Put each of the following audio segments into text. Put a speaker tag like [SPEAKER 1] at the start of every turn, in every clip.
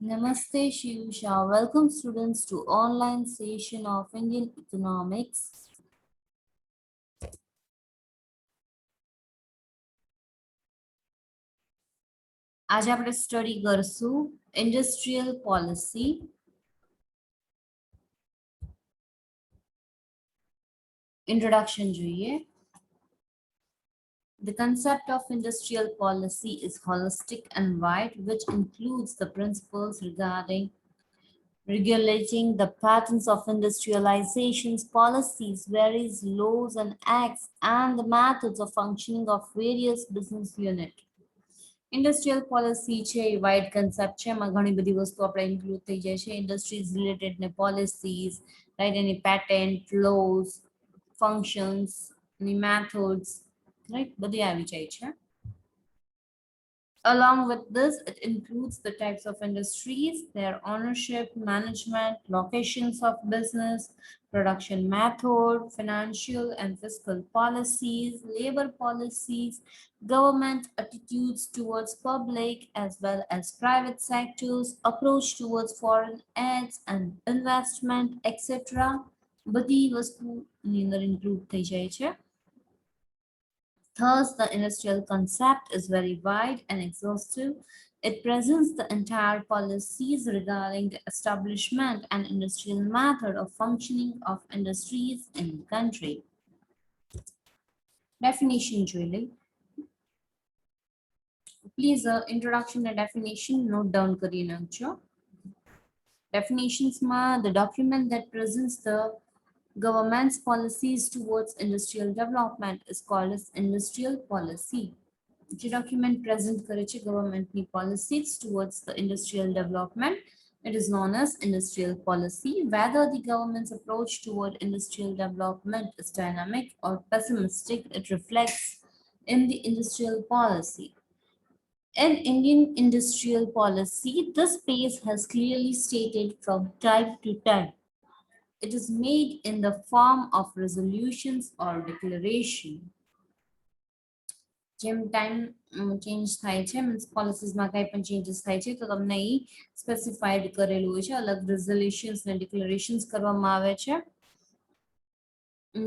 [SPEAKER 1] Namaste Shivsha. Welcome students to online session of Indian Economics. આજે આપણે study કરશું industrial policy. Introduction જોઈએ. The concept of industrial policy is holistic and wide, which includes the principles regarding regulating the patterns of industrializations, policies, various laws and acts, and the methods of functioning of various business units. Industrial policy છે એ wide concept છે, એમાં ઘણી બધી વસ્તુ આપણે include થઈ જાય છે. ઇન્ડસ્ટ્રીઝ રિલેટેડ ને પોલિસીઝ, રાઈટ, એની પેટેન્ટ, લોઝ, ફંક્શન્સ, એની મેથડ્સ, રાઈટ, બધી આવી જાય છે. Along with this, it includes the types of industries, their ownership, management, locations of business, production method, financial and fiscal policies, labor policies, government attitudes towards public as well as private sectors, approach towards foreign aids and investment, etc. બધી વસ્તુ ની અંદર include થઈ જાય છે. Thus, the industrial concept is very wide and exhaustive. It presents the entire policies regarding the establishment and industrial method of functioning of industries in the country. Definition જોઈએ. Please, introduction and definition note down કરી નાખજો. Definitions the document that presents the government's policies towards industrial development is called as industrial policy. The document present કરે છે governmentની policies towards the industrial development, it is known as industrial policy. Whether the government's approach toward industrial development is dynamic or pessimistic, it reflects in the industrial policy. In Indian industrial policy, this pace has clearly stated from time to time. It is made in the form of resolutions or declaration. જેમ time change થાય છે, means પોલિસીસમાં કાંઈ પણ changes થાય છે તો તમને એ specified કરેલું હોય છે, અલગ રિઝોલ્યુશન્સ ને ડિક્લેરેશન્સ કરવામાં આવે છે.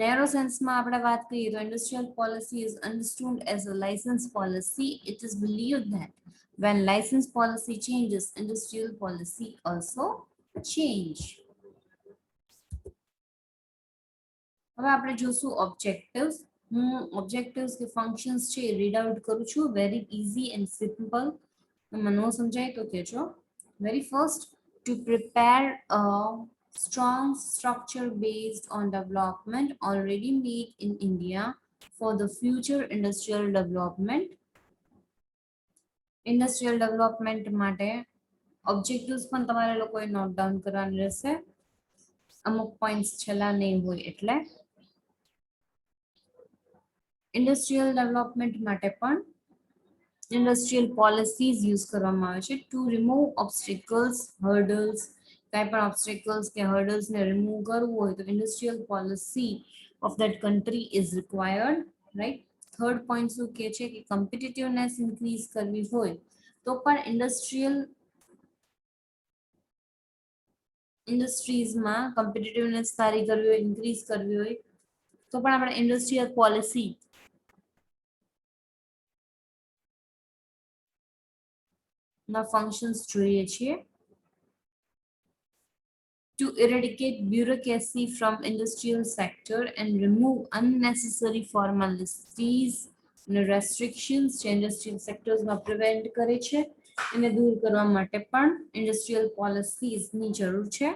[SPEAKER 1] નેરો સેન્સમાં આપણે વાત કરીએ તો industrial policy is understood as a license policy. It is believed that when license policy changes, industrial policy also change. હવે આપણે જોશું ઓબ્જેક્ટિવ્સ. હું ઓબ્જેક્ટિવ્સ કે ફંક્શન્સ છે એ રીડ આઉટ કરું છું, વેરી ઇઝી એન્ડ સિમ્પલ. મને ન સમજાય તો કહેજો. Very first, to prepare a strong structure based on development already made in India for the future industrial development. Industrial development માટે objectives પણ તમારે લોકોએ નોટ ડાઉન કરવાની રહેશે, અમુક પોઈન્ટ્સ છેલ્લા નહીં હોય એટલે. ઇન્ડસ્ટ્રીયલ ડેવલપમેન્ટ માટે પણ ઇન્ડસ્ટ્રીયલ પોલિસીઝ યુઝ કરવામાં આવે છે ટુ રિમૂવ ઓબ્સ્ટિકલ્સ, હર્ડલ્સ. કાંઈ પણ ઓબ્સ્ટિકલ્સ કે હર્ડલ્સને રિમૂવ કરવું હોય તો industrial policy of that country is required, right. Third point શું કહે છે કે કોમ્પિટિટિવનેસ ઇન્ક્રીઝ કરવી હોય તો પણ ઇન્ડસ્ટ્રીઝમાં કોમ્પિટિટિવનેસ સારી કરવી હોય, ઇન્ક્રીઝ કરવી હોય તો પણ આપણે ઇન્ડસ્ટ્રીયલ પોલિસી ના ફંક્શન્સ જોઈએ છીએ. To eradicate bureaucracy from industrial sector and remove unnecessary formalities and restrictions જે industrial sectors માં prevent કરે છે એને દૂર કરવા માટે પણ industrial policies ની જરૂર છે.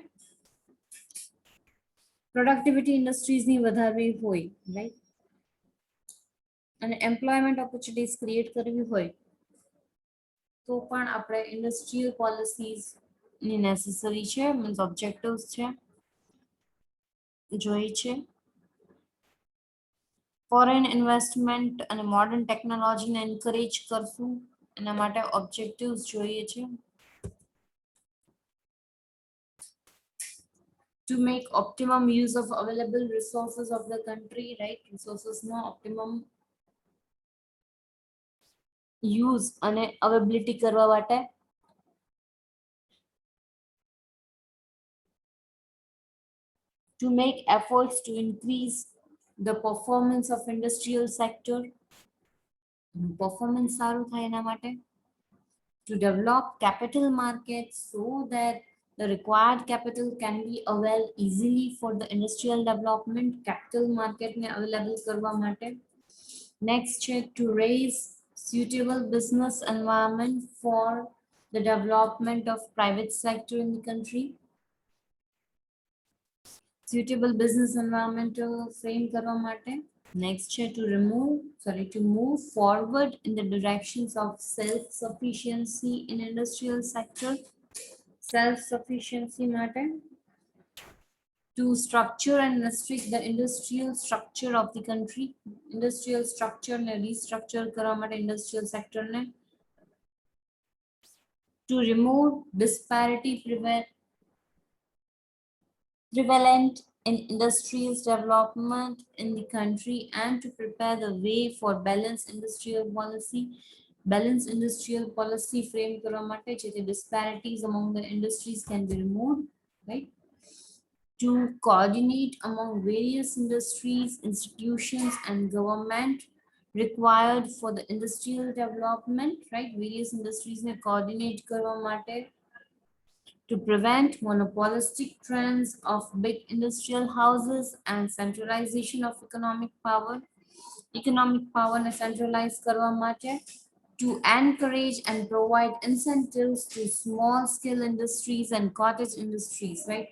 [SPEAKER 1] Productivity industries ની વધારવી હોય, right, અને employment opportunities create કરવી હોય તો પણ આપણે industrial policies ની necessary છે, means objectives છે, જોઈ છે. ફોરેન ઇન્વેસ્ટમેન્ટ અને મોડર્ન ટેકનોલોજીને એન્કરેજ કરશું, એના માટે ઓબ્જેક્ટિવ્સ જોઈએ છે. To make optimum use of available resources of the country, right, resourcesનો optimum use અને અવેબિલિટી કરવા માટે. to make efforts to increase the performance of industrial sector, performance સારું થાય એના માટે, to develop capital markets so that the required capital can be availed easily for the industrial development, capital market ને available કરવા માટે. Next છે to raise suitable business environment for the development of private sector in the country. Suitable business environment frame કરવા માટે. Next છે to move forward in the directions of self-sufficiency in industrial sector. Self-sufficiency માટે. To structure and restrict the industrial structure of the country. Industrial structure ને restructure કરવા માટે industrial sector ને. To remove disparity prevalent in industries development in the country and to prepare the way for balanced industrial policy. Balanced industrial policy frame કરવા માટે જેથી disparities among the industries can be removed, right? To coordinate among various industries, institutions and government required for the industrial development, right? Various industries ne coordinate કરવા માટે. To prevent monopolistic trends of big industrial houses and centralization of economic power ne centralize કરવા માટે. To encourage and provide incentives to small scale industries and cottage industries, right?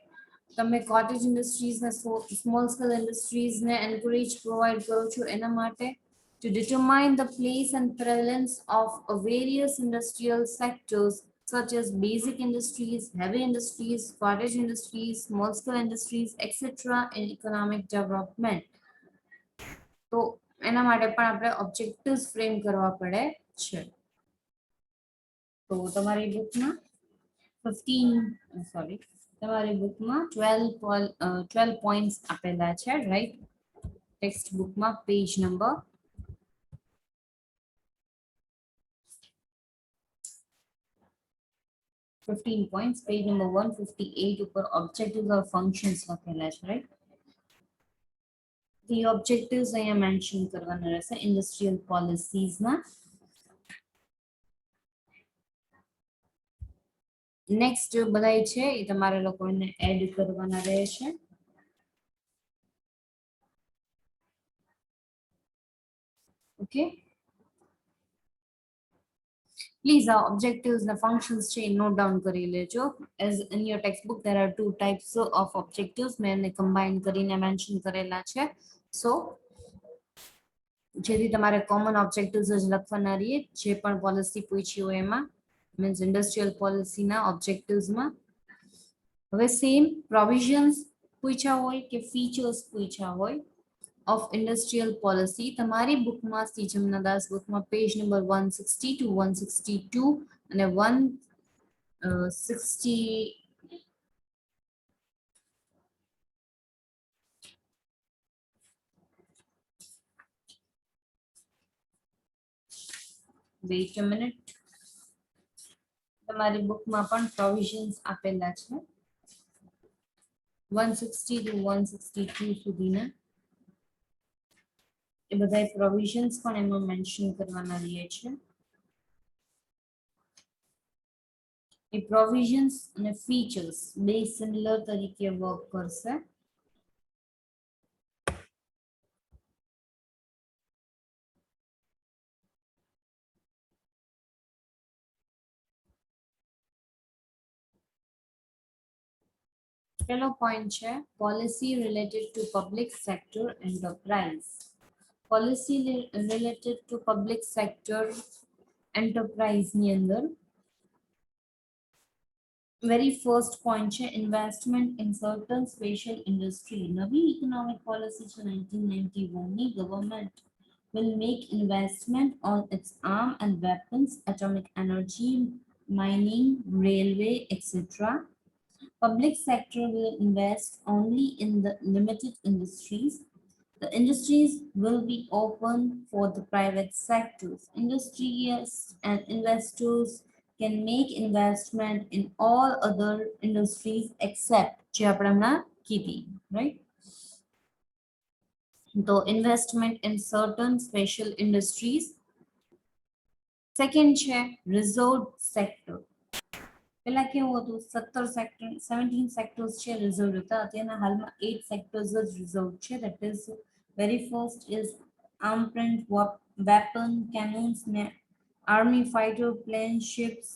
[SPEAKER 1] તમે cottage industries ને small scale industries ne encourage provide કરો છો એના માટે. To determine the place and prevalence of various industrial sectors such as basic industries, heavy industries, cottage industries, small scale industries, etc. in economic development. તો એના માટે પણ આપણે objectives frame કરવા પડે છે. તો તમારી બુકમાં 12 points આપેલા છે, right? ટેક્સ્ટ બુકમાં page number 15 points, page number 158 ઉપર objectives or functions લખેલા છે, right? The objectives અહીંયા mention કરવાના રહેશે industrial policies ના. Next બધાય છે એ તમારે લોકોને એડ કરવાના રહેશે. Okay, please our objectives and functions chain note down કરી લેજો. As in your textbook there are two types of objectives, મેં એને combine કરીને mention કરેલા છે. So જેથી તમારે common objectives જ લખવાના રહીએ જે પણ policy પૂછી હોય એમાં, means industrial policy ના objectives માં. હવે same provisions પૂછા હોય કે features પૂછા હોય of industrial policy તમારી બુકમાં જમનાદાસ બુકમાં પેજ નંબર 160 to 162 અને 160 wait a minute, તમારી બુકમાં પણ provisions આપેલા છે 160 to 162 સુધીના. એ બધા પ્રોવિઝન્સ પણ એમાં મેન્શન કરવાના રહીએ છે. એ પ્રોવિઝન્સ અને ફીચર્સ બે સિમિલર તરીકે વર્ક કરશે. પહેલો પોઈન્ટ છે policy related two public sector enterprise. Policy related two public sector enterprise ની અંદર very first point છે investment in certain special industry. નવી economic policy છે 1991 ની. Government will make investment on its arms and weapons, atomic energy, mining, railway, etc. Public sector will invest only in the limited industries. The industries will be open for the private sectors. Industries and investors can make investment in all other industries except જે આપણે હમણાં કીધી, right? તો investment in certain special industries. Second છે reserve sector. પેલા કેવું હતું, 17 sector 17 sectors છે રિઝર્વ હતા, અત્યારના હાલમાં 8 સેક્ટર્સ જ રિઝર્વ છે. That is very first is armed weapon cannons ને army fighter plane ships.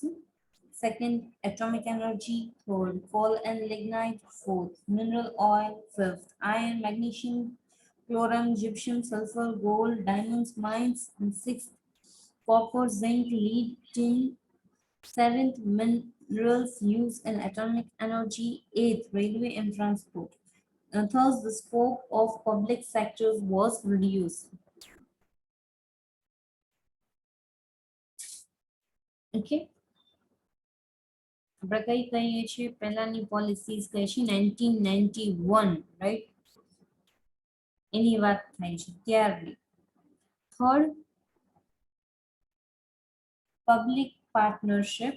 [SPEAKER 1] Second, atomic energy. Third, coal and lignite. Fourth, mineral oil. Fifth, iron, magnesium, chlorine, gypsum, sulfur, gold, diamonds, mines. And sixth, copper, zinc, lead, tin. Seventh, minerals used in atomic energy. Eighth, railway and transport. And thus, the scope of public sectors was reduced. Okay. આપણે કઈ કહીએ છીએ, પહેલાની policies કહે છે 1991, right? એની વાત થાય છે ત્યારની. Third, public partnership.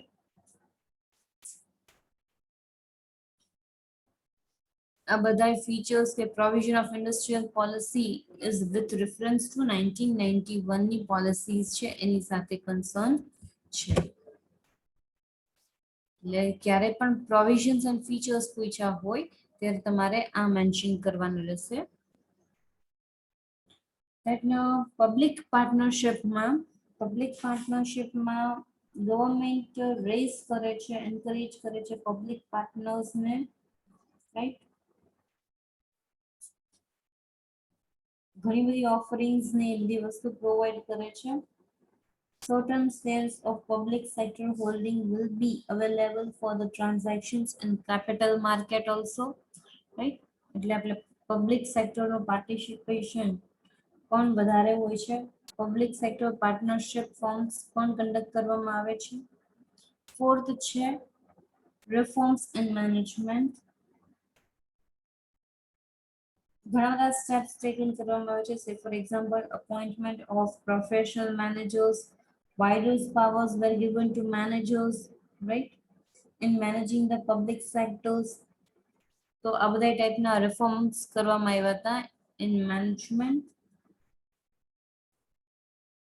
[SPEAKER 1] આ બધા ફીચર્સ કે provision of industrial policy is with reference to 1991 ની પોલિસીઝ છે, એની સાથે કન્સર્ન છે. એટલે ક્યારે પણ પ્રોવિઝન્સ એન્ડ ફીચર્સ પૂછ્યા હોય ત્યારે તમારે આ મેન્શન કરવાનું રહેશે. પબ્લિક પાર્ટનરશિપમાં ગવર્મેન્ટ રેઝ કરે છે, એન્કરેજ કરે છે પબ્લિક પાર્ટનર્સને, રાઈટ? ઘણી બધી ઓફરિંગ્સ ને એ બધી વસ્તુ પ્રોવાઈડ કરે છે. Certain shares of public sector holding will be available for the transactions in capital market also, right? એટલે આપણે પબ્લિક સેક્ટરનો પાર્ટિસિપેશન કોણ વધારે હોય છે, પબ્લિક સેક્ટર પાર્ટનરશિપ ફોર્મ્સ કોણ કન્ડક્ટ કરવામાં આવે છે. ફોર્થ છે રિફોર્મ્સ ઇન મેનેજમેન્ટ. ઘણા બધા સ્ટેપ્સ ટેકન કરવામાં આવે છે. સે for example appointment of professional managers, wider powers were given to managers, right, in managing the public sectors. તો આ બધા ટાઈપના રિફોર્મ્સ કરવામાં આવ્યા હતા ઇન મેનેજમેન્ટ.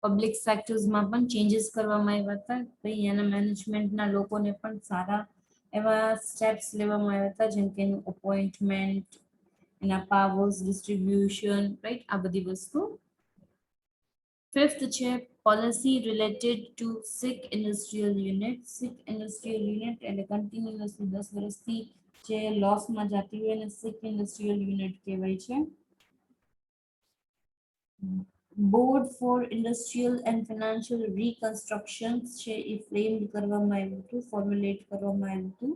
[SPEAKER 1] પબ્લિક સેક્ટર્સમાં પણ ચેન્જીસ કરવામાં આવ્યા હતા, ભાઈ એના મેનેજમેન્ટના લોકોને પણ સારા એવા સ્ટેપ્સ લેવામાં આવ્યા હતા, જેમ કે એનું અપોઇન્ટમેન્ટ, એના પાવર્સ ડિસ્ટ્રીબ્યુશન, રાઈટ, આ બધી વસ્તુ. ફિફ્થ છે policy related to sick industrial unit. Sick industrial unit એટલે કન્ટિન્યુઅસલી 10 વર્ષથી જે લોસમાં જતી હોય એને સિક ઇન્ડસ્ટ્રીયલ યુનિટ કહેવાય છે. Board four industrial and financial reconstruction છે એ ફ્રેમ કરવામાં આવ્યું હતું, ફોર્મ્યુલેટ કરવામાં આવ્યું હતું.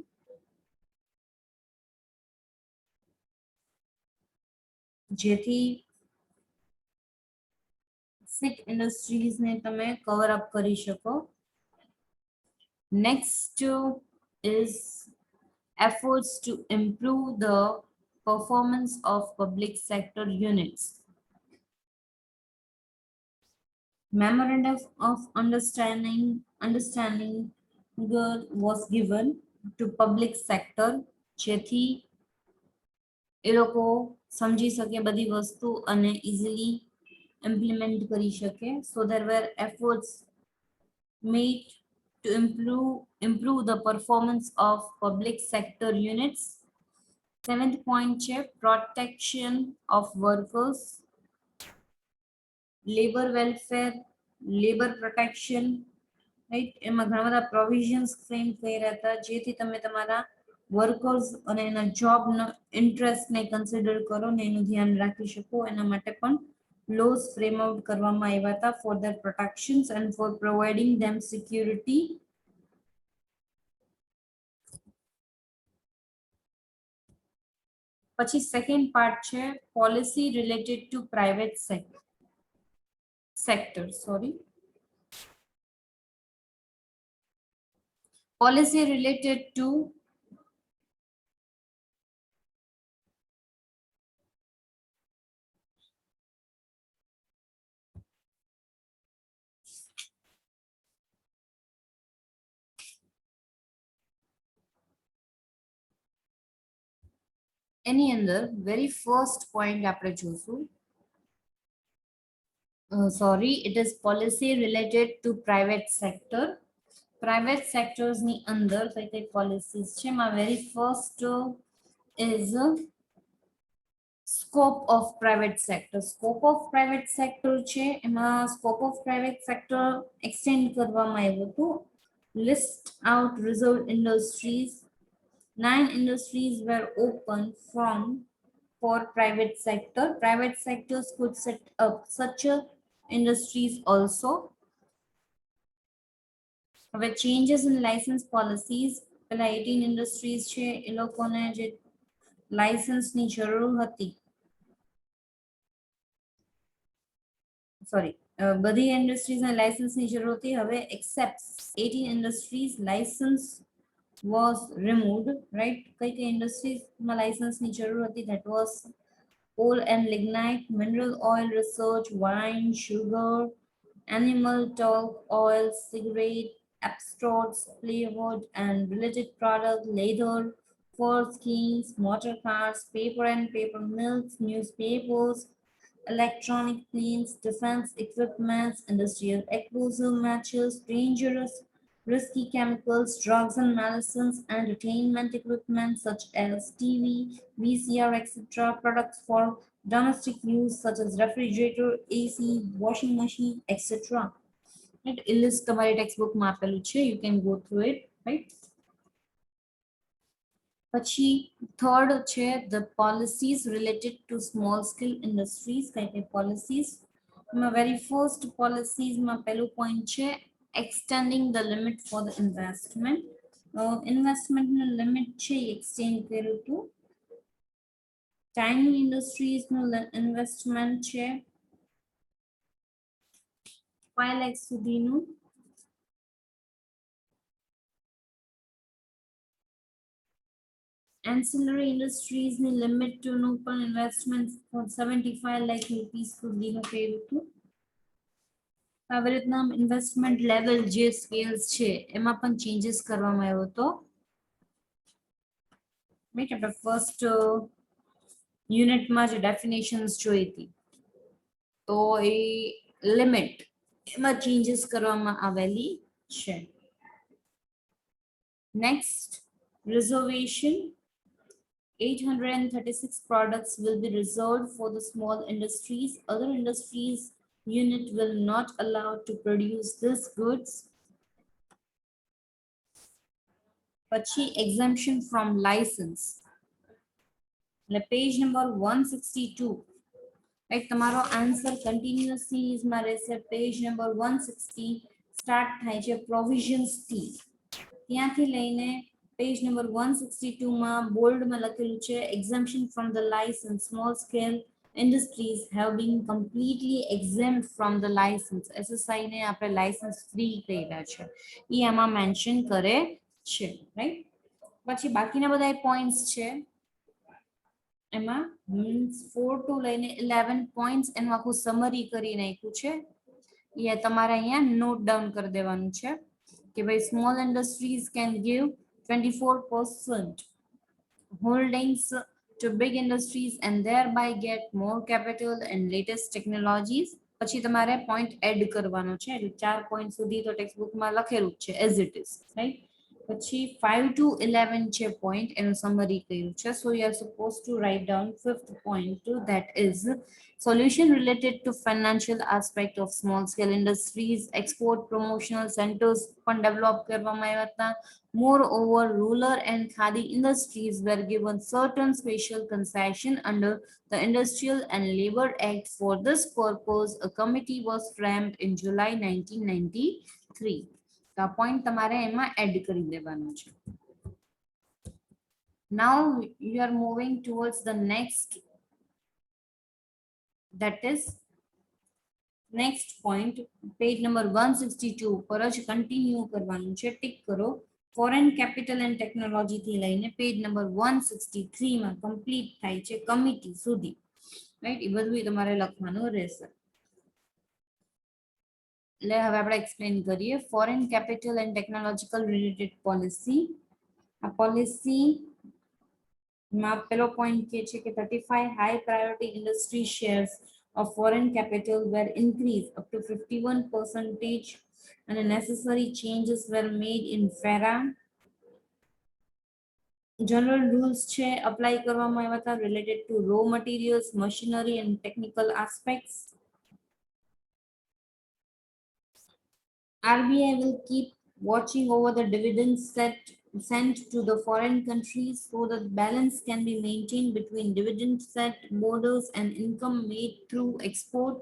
[SPEAKER 1] જેથી સિક ઇન્ડસ્ટ્રીઝને તમે કવર અપ કરી શકો. Next is efforts to improve the performance of public sector units. Memorandum of understanding was given to public sector, જેથી એ લોકો સમજી શકે બધી વસ્તુ અને ઇઝીલી ઇમ્પ્લિમેન્ટ કરી શકે. So there were efforts made to improve the performance of public sector units. Seventh point છે protection of workers, labor welfare, labor protection, right? એમાં ઘણા બધા પ્રોવિઝન્સ ફ્રેમ કર્યા હતા જેથી તમે તમારા વર્કર્સ અને એના જોબના ઇન્ટરેસ્ટને કન્સિડર કરો ને એનું ધ્યાન રાખી શકો. એના માટે પણ લોઝ ફ્રેમ આઉટ કરવામાં આવ્યા હતા for their protections and for providing them security. પછી સેકન્ડ પાર્ટ છે policy related to private sector. Policy related to એની અંદર વેરી ફર્સ્ટ પોઈન્ટ આપણે જોશું. Sorry, it is policy related to private sector. Private sectors ની અંદર કઈ કઈ policies છે? માં very first is scope of private sector. Scope of private sector છે, એમાં scope of private sector extend કરવામાં આવ્યું હતું. List out reserved industries. 9 industries were open for private sector. Private sectors could set up such a industries also. હવે changes in license policies, પેલા 18 industries છે એ લોકોને જે લાયસન્સ ની જરૂર હતી, સોરી, બધી ઇન્ડસ્ટ્રીઝ ને લાયસન્સ ની જરૂર હતી. હવે except 18 industries license was removed, right? કઈ કઈ ઇન્ડસ્ટ્રીઝ માં લાયસન્સ ની જરૂર હતી? that was coal and lignite, mineral oil research, wine, sugar, animal talc oil, cigarette, extracts, flavored and related products, leather, fur skins, motor cars, paper and paper mills, newspapers, electronic cleans, defense equipment, industrial explosive matches, dangerous risky chemicals, drugs and medicines, entertainment equipment such as TV, VCR, etc., products for domestic use such as refrigerator, AC, washing machine, etc. Right? A list તમારી textbook માં આપેલું છે. You can go through it, right? પછી third છે the policies related to small scale industries. કઈ કઈ policies? very first policies માં પહેલું point છે extending the limit for the investment. Investment નું limit છે extend કર્યું હતું. tiny industries નું investment છે 5 લાખ સુધીનું. ancillary industries ની limit to નું પણ investment for 75 lakh rupees સુધીનું કર્યું હતું. આવી રીતના ઇન્વેસ્ટમેન્ટ લેવલ જે સ્કેલ્સ છે એમાં પણ ચેન્જીસ કરવામાં આવ્યો હતો. રાઈટ, આપણે ફર્સ્ટ યુનિટમાં જે ડેફિનેશન્સ જોઈ હતી તો એ લિમિટ એમાં ચેન્જીસ કરવામાં આવેલી છે. Next, reservation. 836 products will be reserved for the small industries. Other industries unit will not allow to produce these goods. Pachi exemption from license. Page number 162. Right, tomorrow answer continuous series માં રહેશે. Page number 160 start થાય છે provisions T. ત્યાંથી લઈને page number 162 માં bold માં લખેલું છે exemption from the license. Small scale industries have been completely exempt from the license. SSI ને આપણે license free કરેલા છે, એ આમાં mention કરે છે, right? પછી બાકીના બધા points છે એમાં means 4 to લઈને 11 points એનું આખું summary કરી નાખ્યું છે. એ તમારે અહીંયા note down કરી દેવાનું છે કે ભાઈ small industries can give 24% holdings to big industries and thereby get more capital and latest technologies. પછી તમારે point add કરવાનો છે, એટલે 4 point સુધી તો ટેક્સ્ટબુક માં લખેલું છે as it is, right? પછી 5 to 11 છે point એનું summary કર્યું છે. So you are supposed to write down fifth point, that is solution related to financial aspect of small scale industries. Export promotional centers પણ develop કરવામાં આવ્યા હતા. Moreover, rural and khadi industries were given certain special concession under the Industrial and Labor Act. For this purpose, a committee was framed in July 1993. તો આ point તમારે એમાં add કરી દેવાનો છે. Now you are moving towards the next, that is next point, page number 162 પર જ continue કરવાનું છે. ટિક કરો. foreign capital and technology થી લઈને page number 163 માં complete થાય છે committee સુધી, right? એ બધું તમારે લખવાનું રહેશે. એટલે હવે આપણે explain કરીએ foreign capital and technological related policy. આ policy માં પેલો પોઈન્ટ કે છે કે 35 high priority industry shares of foreign capital were increased up to 51 percentage and necessary changes were made in FERA. General rules છે apply કરવામાં આવ્યા હતા related to raw materials, machinery and technical aspects. RBI will keep watching over the dividends sent to the foreign countries so that balance can be maintained between dividend set borders and income made through export.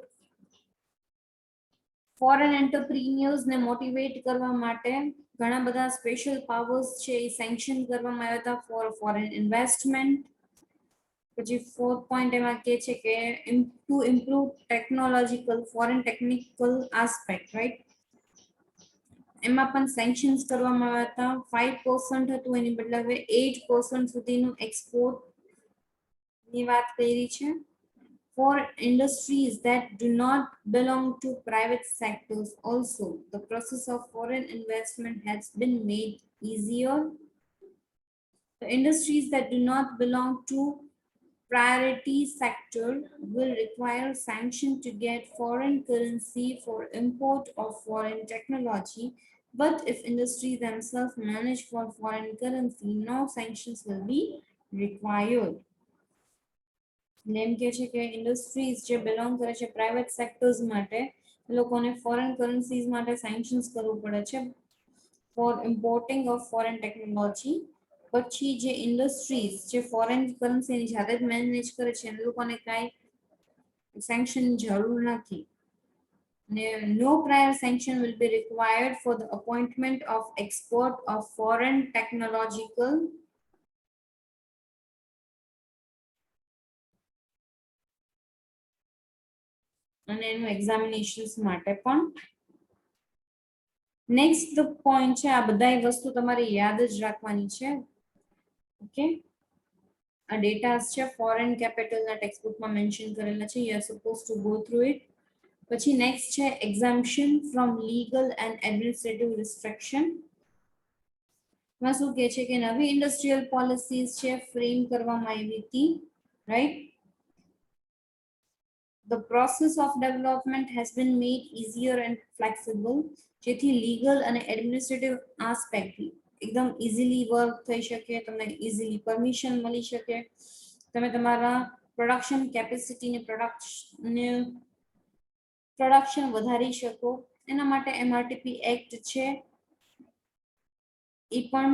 [SPEAKER 1] Foreign entrepreneurs ને motivate કરવા માટે ઘણા બધા special powers છે એ sanction કરવામાં આવ્યા હતા four foreign investment. પછી ફોર્થ પોઈન્ટ એમાં કે છે કે to improve technological foreign technical aspect right એમાં પણ સેન્કશન્સ કરવામાં આવ્યા હતા 5% હતું એની બદલે હવે 8% સુધીનું એક્સપોર્ટ ની વાત કરી છે. For industries that do not belong to private sectors also, the process of foreign investment has been made easier. The industries that do not belong to priority sector will require sanction to get foreign currency for import of foreign technology. But if industries themselves manage for foreign currency, no sanctions will be required. એમ કે છે કે industries જે belong કરે છે private sectors માટે એ લોકોને foreign કરન્સીઝ માટે સેન્કશન્સ કરવું પડે છે for importing of foreign technology. પછી જે ઇન્ડસ્ટ્રીઝ જે ફોરેન કરન્સીની જાતે જ મેનેજ કરે છે એ લોકોને કાંઈ સેન્કશનની જરૂર નથી. No prior sanction will be required for the appointment of export of foreign technological અને એનું એક્ઝામિનેશન્સ માટે પણ. નેક્સ્ટ પોઈન્ટ છે આ બધા વસ્તુ તમારે યાદ જ રાખવાની છે. ઓકે આ ડેટાસ છે ફોરેન કેપિટલના ટેક્સ્ટબુકમાં મેન્શન કરેલા છે you are suppose to go through it. પછી નેક્સ્ટ છે exemption from legal and administrative restriction. માં શું કહે છે કે નવી ઇન્ડસ્ટ્રીયલ પોલિસીઝ છે ફ્રેમ કરવામાં આવી હતી right. The process of development has been made easier and flexible જેથી લીગલ અને એડમિનિસ્ટ્રેટિવ આસ્પેક્ટ એકદમ ઇઝીલી વર્ક થઈ શકે તમને ઇઝીલી પરમિશન મળી શકે તમે તમારા પ્રોડક્શન કેપેસિટીને પ્રોડક્શન વધારી શકો એના માટે એમઆરટીપી એક્ટ છે એ પણ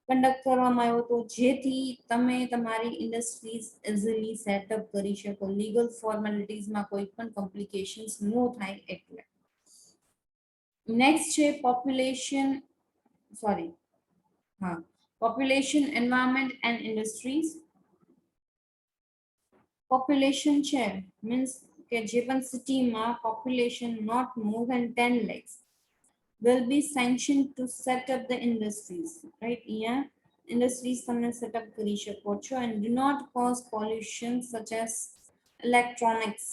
[SPEAKER 1] કંડક્ટ કરવામાં આવ્યો હતો જેથી તમે તમારી ઇન્ડસ્ટ્રીઝ ઇઝીલી સેટઅપ કરી શકો લીગલ ફોર્માલિટીઝમાં કોઈ પણ કોમ્પ્લિકેશન્સ નો થાય એટલે. નેક્સ્ટ છે population environment and industries. Population છે મીન્સ કે જે પણ સિટીમાં population not more than 10 lakhs will be sanctioned to set up the industries right. Yeah, industries તમને સેટઅપ કરી શકો છો and do not cause pollution such as electronics.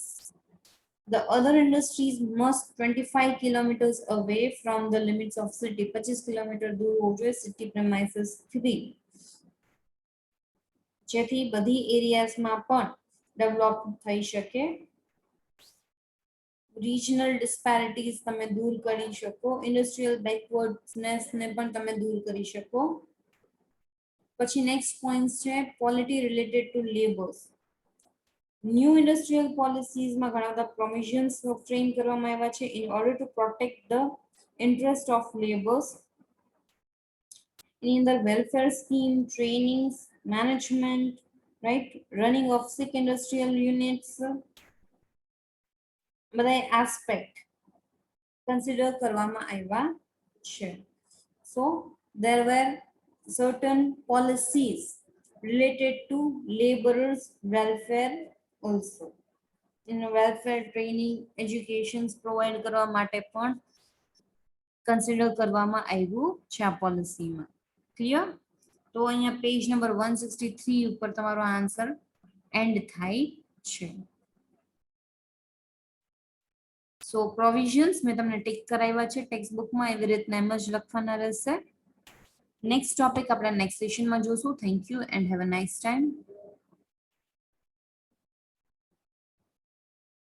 [SPEAKER 1] The other industries must 25 kilometers away from the limits of city. 25 kilometer दूर હોવું જોઈએ city premises થી જેથી બધી એરિયાઝમાં પણ ડેવલપ થઈ શકે. રિજનલ ડિસ્પેરિટીઝ તમે દૂર કરી શકો ઇન્ડસ્ટ્રીયલ બેકવર્ડનેસ ને પણ તમે દૂર કરી શકો. પછી નેક્સ્ટ પોઈન્ટ છે polity related to labours. New industrial પોલિસીઝમાં ઘણા બધા પ્રોવિઝન્સ ફ્રેમ કરવામાં આવ્યા છે in order to protect the interest of labours. એની અંદર welfare scheme trainings management right running of sick industrial units બધા એસ્પેક્ટ કન્સિડર કરવામાં આવ્યા છે. સો there were certain policies related to laborers welfare also. In welfare training educations provide કરવા માટે પણ consider કરવામાં આવ્યું છે આ પોલિસીમાં. ક્લિયર? તો અહીંયા પેજ નંબર 163 ઉપર તમારો આન્સર એન્ડ થાય છે. સો પ્રોવિઝન્સ મેં તમને ટિક કરાવ્યા છે ટેક્સ્ટ બુકમાં એવી રીતના એમ જ લખવાના રહેશે. નેક્સ્ટ ટોપિક આપણે નેક્સ્ટ સેશનમાં જોશું. Thank you and have a nice time.